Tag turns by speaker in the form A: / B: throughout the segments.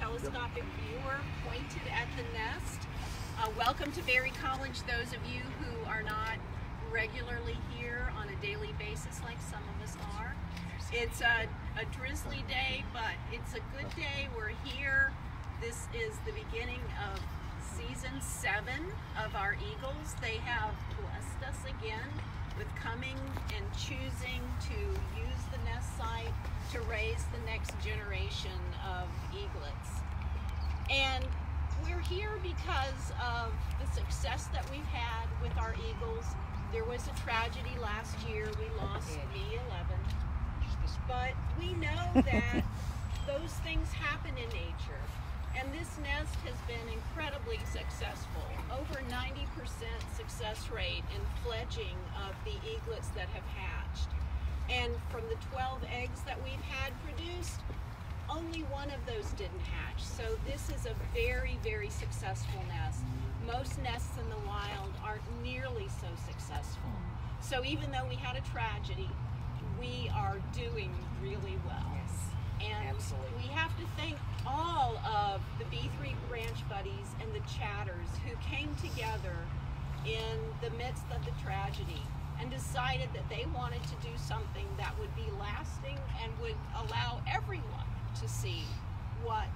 A: telescopic viewer pointed at the nest. Welcome to Berry College, those of you who are not regularly here on a daily basis like some of us are. It's a drizzly day, but it's a good day. We're here. This is the beginning of season 7 of our Eagles. They have blessed us again with coming and choosing to use the nest site to raise the next generation of eaglets. And we're here because of the success that we've had with our eagles. There was a tragedy last year. We lost B11. But we know that those things happen in nature. And this nest has been incredibly successful. Over 90% success rate in fledging of the eaglets that have hatched. And from the 12 eggs that we've had produced, only one of those didn't hatch. So this is a very, very successful nest. Most nests in the wild aren't nearly so successful. So even though we had a tragedy, we are doing really well.
B: Yes,
A: and
B: absolutely.
A: We have to thank all of the B3 branch buddies and the chatters who came together in the midst of the tragedy and decided that they wanted to do something that would be lasting and would allow everyone to see what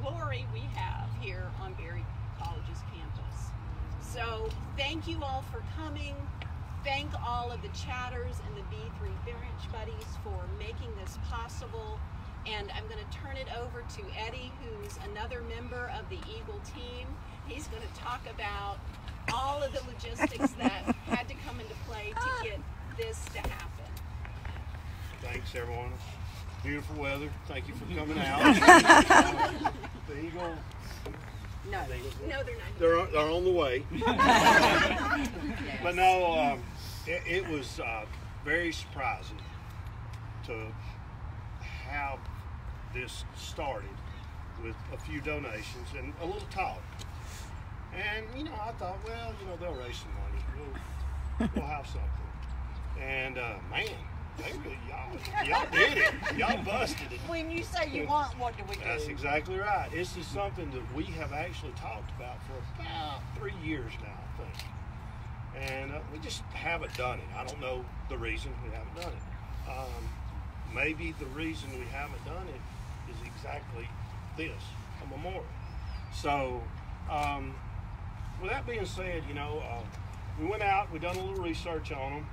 A: glory we have here on Berry College's campus. So thank you all for coming. Thank all of the chatters and the B3 branch buddies for making this possible. And I'm going to turn it over to Eddie, who's another member of the Eagle team. He's going to talk about all of the logistics that had to come into play to get this to happen.
C: Thanks, everyone. Beautiful weather. Thank you for coming out. The Eagle.
A: No, they're not.
C: They're on the way. But no, it was very surprising to have this started with a few donations and a little talk. And, you know, I thought, well, you know, they'll raise some money. We'll have something. And, man, y'all did it. Y'all busted it.
B: When you say you want, what do we do?
C: That's exactly right. This is something that we have actually talked about for about 3 years now, I think. And we just haven't done it. I don't know the reason we haven't done it. Maybe the reason we haven't done it is exactly this, a memorial. So, with that being said, you know, we went out, we done a little research on them,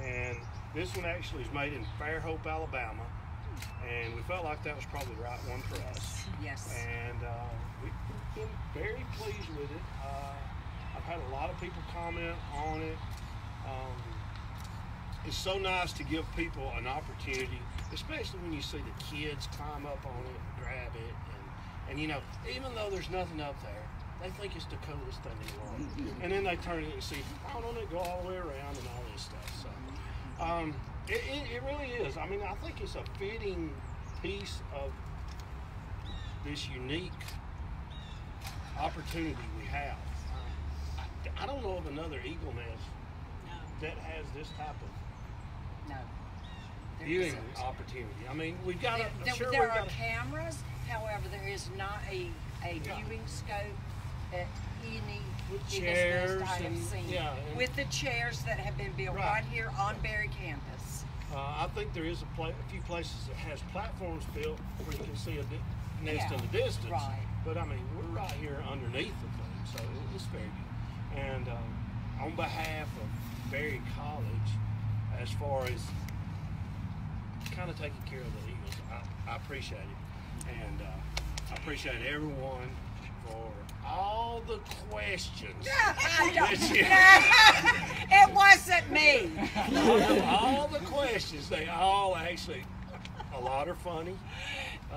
C: and this one actually is made in Fairhope, Alabama, and we felt like that was probably the right one for us.
B: Yes.
C: And we've been very pleased with it. I've had a lot of people comment on it. It's so nice to give people an opportunity, especially when you see the kids climb up on it and grab it. And you know, even though there's nothing up there, they think it's the coolest thing in the world. And then they turn it and see, oh, don't it go all the way around and all this stuff. So it really is. I mean, I think it's a fitting piece of this unique opportunity we have. I don't know of another eagle nest that has this type of viewing opportunity. I mean, we've got
B: there are cameras, however, there is not a viewing scope that any
C: chairs
B: nest I have seen.
C: And
B: with the chairs that have been built right here on Berry campus.
C: I think there is a few places that has platforms built where you can see a nest in the distance.
B: Right.
C: But I mean, we're right here underneath the thing, so it's very good. And on behalf of Berry College, as far as kind of taking care of the eagles, I appreciate it. And I appreciate everyone for all the questions.
B: It wasn't me.
C: All the questions, they all actually, a lot are funny, a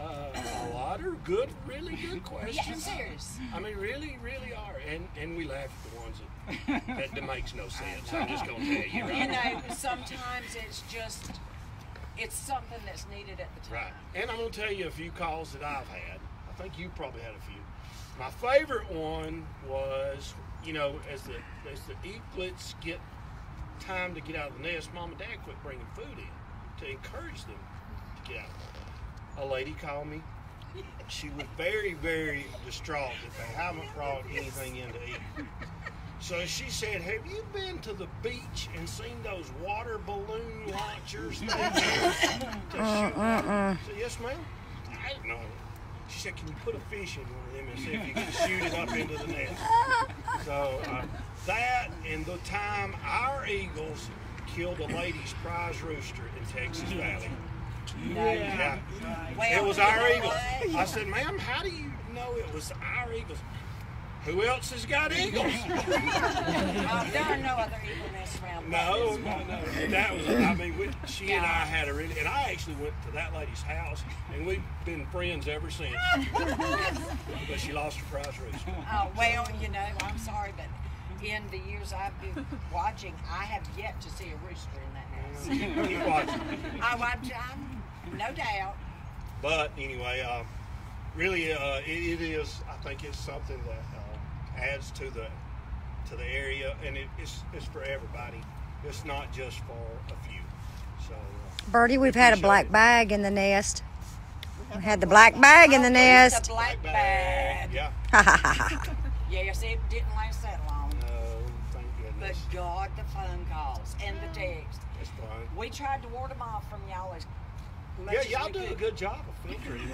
C: lot are good, really good questions.
B: Yeah, serious.
C: I mean, really, really are. And we laugh at the ones that makes no sense. I'm just going to tell you, right?
B: You know, sometimes it's something that's needed at the time.
C: Right. And I'm going to tell you a few calls that I've had. I think you probably had a few. My favorite one was, you know, as the eaglets get time to get out of the nest, Mom and Dad quit bringing food in to encourage them to get out. A lady called me she was very, very distraught that they haven't brought anything in to eat. So she said, have you been to the beach and seen those water balloon launchers? I said, yes, ma'am. I didn't know. She said, can you put a fish in one of them and see if you can shoot it up into the nest? So that and the time our Eagles killed a lady's prize rooster in Texas Valley. Yeah. It was our Eagles. I said, ma'am, how do you know it was our Eagles? Who else has got eagles?
B: There are no other eagle nests around.
C: No. And that was, I mean, she and I had a really, and I actually went to that lady's house, and we've been friends ever since. But she lost her prize rooster.
B: Oh, well, you know, I'm sorry, but in the years I've been watching, I have yet to see a rooster in that house.
C: Keep watching.
B: I'm no doubt.
C: But anyway, really, it is. I think it's something that adds to the area, and it's for everybody. It's not just for a few. So,
D: Bertie, we've had a black bag in the nest. We had the black bag in the nest.
B: The black bag.
C: Yeah.
B: Yes, it didn't last that long.
C: No, thank
B: But
C: goodness.
B: God, the phone calls and the texts.
C: It's fun.
B: We tried to ward them off from y'all as much
C: Yeah,
B: as
C: y'all
B: we
C: do a
B: could.
C: good job of filtering.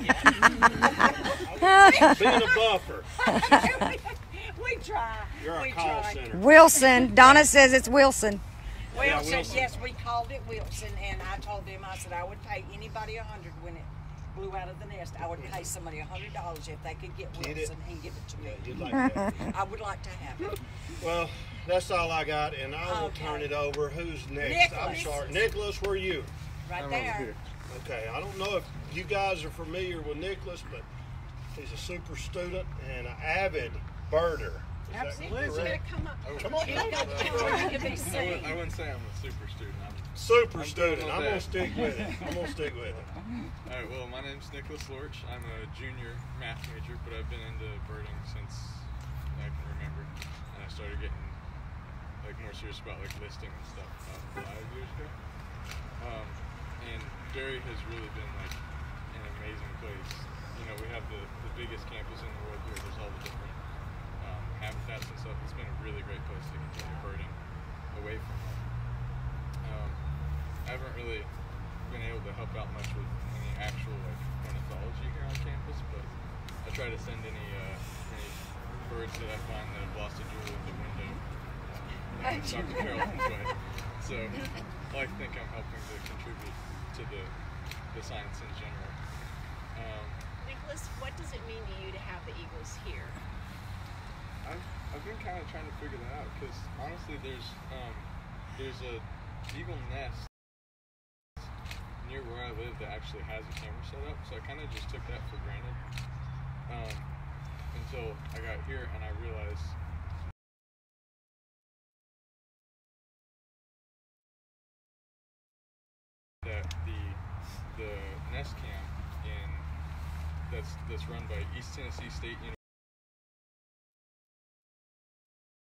C: Being a buffer.
B: We try.
C: You're
B: we
C: a call
B: try.
C: center.
D: Wilson. Donna says it's Wilson.
C: Yeah,
B: Wilson,
C: Wilson.
B: yes, we called it Wilson, and I told them, I said I would pay anybody $100 when it blew out of the nest. I would pay somebody $100 if they could get
C: Get it?
B: Wilson and give it to me.
C: You'd like that.
B: I would like to have it.
C: Well, that's all I got, and I will
B: Okay.
C: turn it over. Who's next? I'm
B: Nicholas.
C: sorry. Nicholas, where are you?
B: Right there.
C: Okay, I don't know if you guys are familiar with Nicholas, but he's a super student and an avid birder. Is
A: Absolutely.
C: that correct?
A: Come up.
C: Come on.
B: You can be seen.
E: I wouldn't say I'm a super student.
C: Super
E: I'm
C: student.
E: doing
C: I'm
E: okay.
C: gonna stick with it. I'm gonna stick with it.
E: All right, well, my name's Nicholas Lorch. I'm a junior math major, but I've been into birding since I can remember. And I started getting more serious about listing and stuff about 5 years ago. And Derry has really been an amazing place. You know, we have the biggest campus in the world here. There's all the different habitats and stuff. It's been a really great place to continue birding away from home. I haven't really been able to help out much with any actual ornithology here on campus, but I try to send any birds that I find that have lost a jewel in the window Dr. Carolyn's way. So I think I'm helping to contribute to the science in general.
A: Nicholas, what does it mean to you to have the Eagles here?
E: I've been kind of trying to figure that out because honestly, there's a eagle nest near where I live that actually has a camera set up, so I kind of just took that for granted until I got here and I realized that the nest cam that's run by East Tennessee State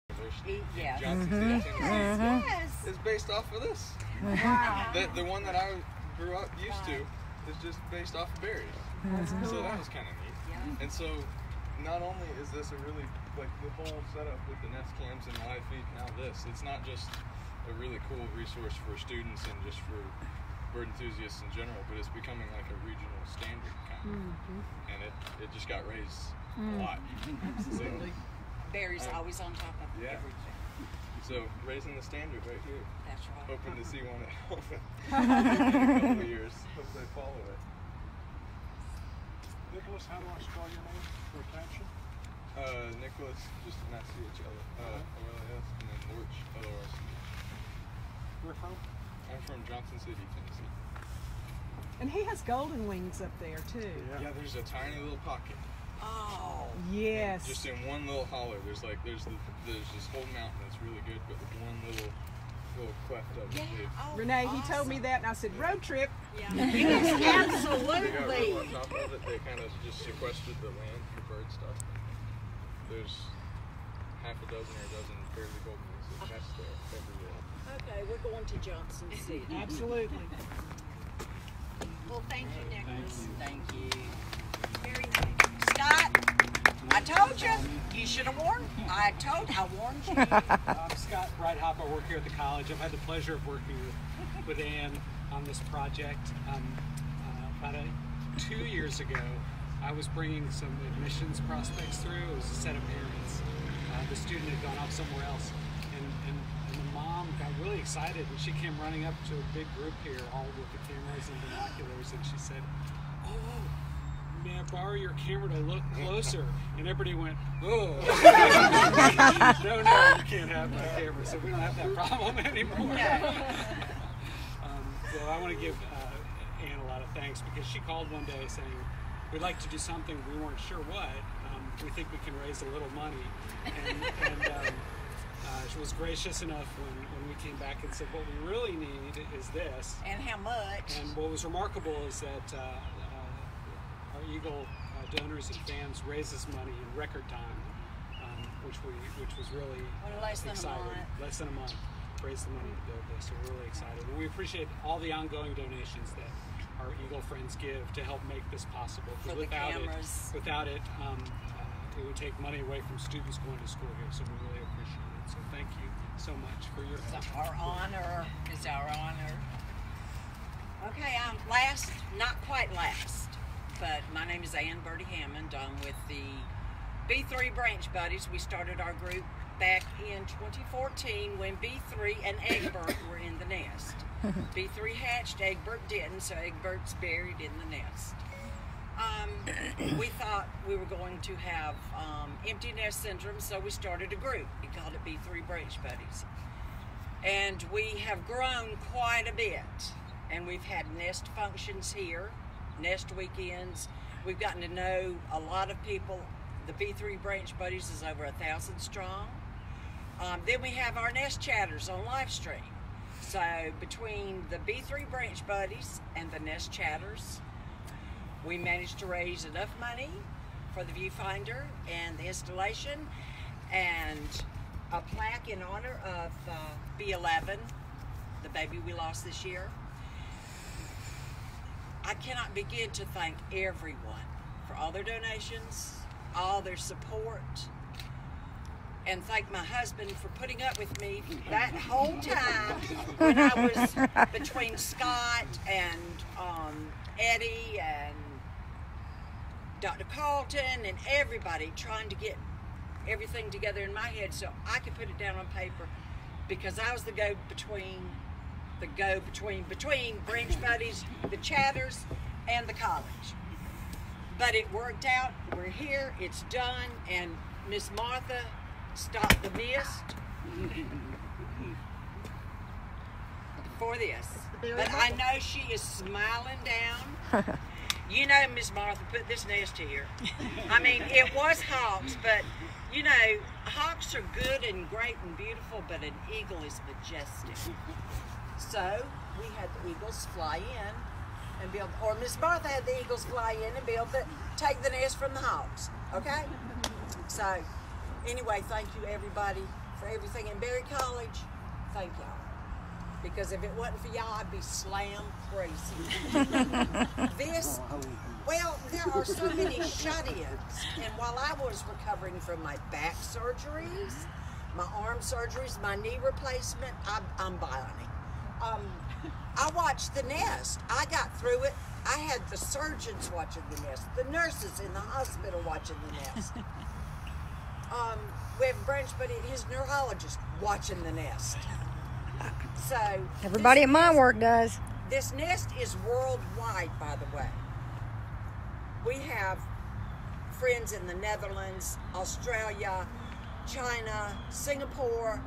E: University
B: Yeah.
E: in Johnson City, Tennessee, is based off of this.
B: Wow.
E: The one that I grew up used to is just based off of berries. So that was kind of neat.
B: Yeah.
E: And so not only is this a really, the whole setup with the nest cams and live feed, now this, it's not just a really cool resource for students and just for bird enthusiasts in general, but it's becoming like a regional standard kind of. And it just got raised a lot.
B: Absolutely. Barry's
E: Um,
B: always on top of
E: yeah.
B: everything.
E: So raising the standard right here.
B: That's right.
E: Hoping to see one at home in a couple of years. Hope they follow it.
F: Nicholas, how do I spell your name for attention?
E: Nicholas, just not C-H-L, O-L-A-S, and then Lorch, L-O-R-C.
F: Where from?
E: I'm from Johnson City, Tennessee.
G: And he has golden wings up there too.
E: Yeah, there's a tiny little pocket.
B: Oh.
G: Yes.
E: Just in one little hollow. There's this whole mountain that's really good, but with one little cleft of it.
B: Yeah. Oh,
G: Renee, he told
B: awesome.
G: me that, and I said, road trip.
B: Yes,
E: They got
B: absolutely.
E: room on top of it. They kind of just sequestered the land for bird stuff. There's half a dozen or a dozen fairly golden wings that nest there every year.
B: Okay, we're going to Johnson City.
G: Absolutely.
A: Well, thank you, Nicholas.
B: Thank you.
A: Very nice.
B: Scott, I told you. You should have warned. I warned you.
F: I'm Scott Breithaupt. I work here at the college. I've had the pleasure of working with Ann on this project. About 2 years ago, I was bringing some admissions prospects through. It was a set of parents. The student had gone off somewhere else, and the mom got really excited, and she came running up to a big group here, all with the cameras and binoculars, and she said, "Oh, may I borrow your camera to look closer?" And everybody went, "Oh." No, you can't have my camera, so we don't have that problem anymore. So I want to give Ann a lot of thanks, because she called one day saying, "We'd like to do something, we weren't sure what. We think we can raise a little money." And she was gracious enough when we came back and said, "What we really need is this."
B: And how much?
F: And what was remarkable is that our Eagle donors and fans raised this money in record time, which was really
B: less than
F: exciting.
B: a month.
F: Less than a month, raised the money to build this. So we're really excited, and we appreciate all the ongoing donations that our Eagle friends give to help make this possible.
B: For the cameras.
F: Without it, it would take money away from students going to school here. So we really appreciate it. So thank you so much for your help.
B: Our honor is our honor. Okay, I'm last, not quite last, but my name is Ann Birdie Hammond. I'm with the B3 Branch Buddies. We started our group back in 2014 when B3 and Egbert were in the nest. B3 hatched, Egbert didn't, so Egbert's buried in the nest. We thought we were going to have empty nest syndrome, so we started a group. We called it B3 Branch Buddies. And we have grown quite a bit. And we've had nest functions here, nest weekends. We've gotten to know a lot of people. The B3 Branch Buddies is over 1,000 strong. Then we have our nest chatters on live stream. So between the B3 Branch Buddies and the nest chatters, we managed to raise enough money for the viewfinder and the installation, and a plaque in honor of B11, the baby we lost this year. I cannot begin to thank everyone for all their donations, all their support, and thank my husband for putting up with me that whole time when I was between Scott and Eddie and Dr. Carlton and everybody trying to get everything together in my head so I could put it down on paper, because I was the go-between Branch Buddies, the chatters, and the college. But it worked out. We're here. It's done. And Miss Martha stopped the mist for this. But I know she is smiling down. You know, Miss Martha put this nest here. I mean, it was hawks, but you know, hawks are good and great and beautiful, but an eagle is majestic. So we had the eagles fly in and build, or Miss Martha had the eagles fly in and take the nest from the hawks. Okay? So anyway, thank you everybody for everything in Berry College. Thank y'all. Because if it wasn't for y'all, I'd be slam crazy. Well, there are so many shut-ins. And while I was recovering from my back surgeries, my arm surgeries, my knee replacement, I'm bionic. I watched the nest. I got through it. I had the surgeons watching the nest, the nurses in the hospital watching the nest. We have a branch buddy, his neurologist watching the nest. So
D: Everybody at my work does.
B: This nest is worldwide, by the way. We have friends in the Netherlands, Australia, China, Singapore,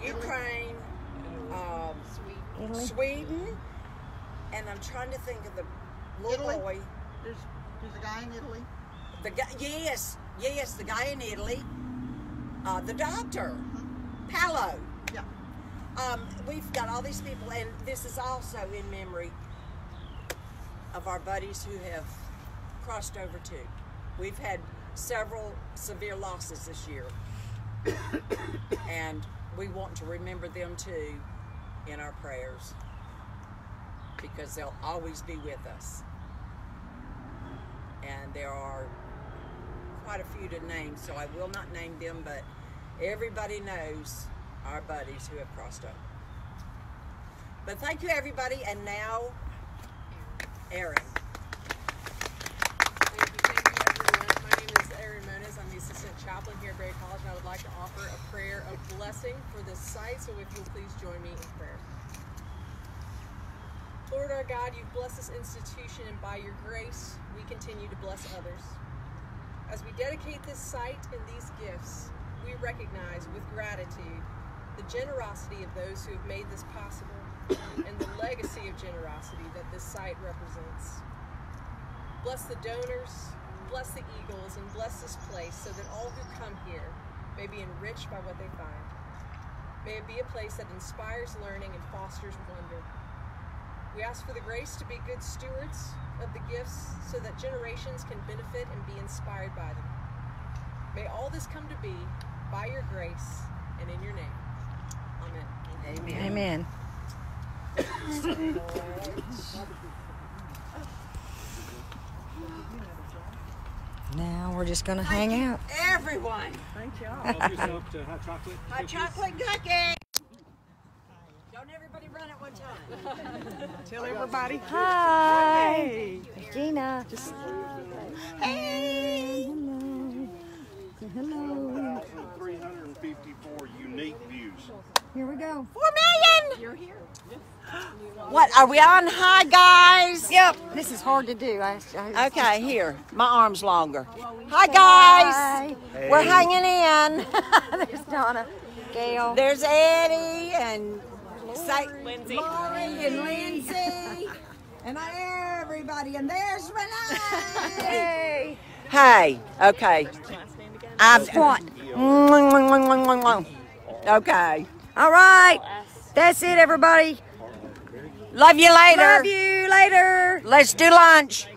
B: Ukraine, Sweden, and I'm trying to think of the little
H: Italy?
B: boy.
H: There's a guy in Italy.
B: The guy, yes, the guy in Italy. The doctor, Paolo.
H: Yeah.
B: We've got all these people, and this is also in memory of our buddies who have crossed over too. We've had several severe losses this year, and we want to remember them too in our prayers, because they'll always be with us. and there are quite a few to name, so I will not name them, but everybody knows our buddies who have crossed over. But thank you, everybody, and now, Erin.
I: Thank you, everyone. My name is Erin Moniz. I'm the assistant chaplain here at Berry College, and I would like to offer a prayer of blessing for this site, so if you'll please join me in prayer. Lord our God, you've blessed this institution, and by your grace, we continue to bless others. As we dedicate this site and these gifts, we recognize with gratitude the generosity of those who have made this possible and the legacy of generosity that this site represents. Bless the donors, bless the Eagles, and bless this place so that all who come here may be enriched by what they find. May it be a place that inspires learning and fosters wonder. We ask for the grace to be good stewards of the gifts so that generations can benefit and be inspired by them. May all this come to be by your grace and in your name. Amen.
B: Amen.
D: Amen. Now we're just going to hang out.
B: Everyone.
G: Thank y'all.
F: Help yourself to hot chocolate.
B: Hot chocolate cookie. Don't everybody run at one time.
G: Tell everybody.
D: Hi.
G: Hey.
D: Gina.
C: Hey. Hello. 354 unique views.
D: Here we go.
B: 4 million. You're here. What, are we on high, guys?
D: Yep. This is hard to do.
B: Okay, here. My arm's longer. Hi, guys.
D: Hi.
B: We're hanging in.
D: There's Donna. Gail.
B: There's Eddie and
I: Lindsay.
B: Lori and Lindsay. And everybody. And there's Renee.
D: Hey.
B: Hey, okay.
D: Squat.
B: Okay.
D: All right. That's it, everybody.
B: Love you later.
D: Love you later.
B: Let's do lunch.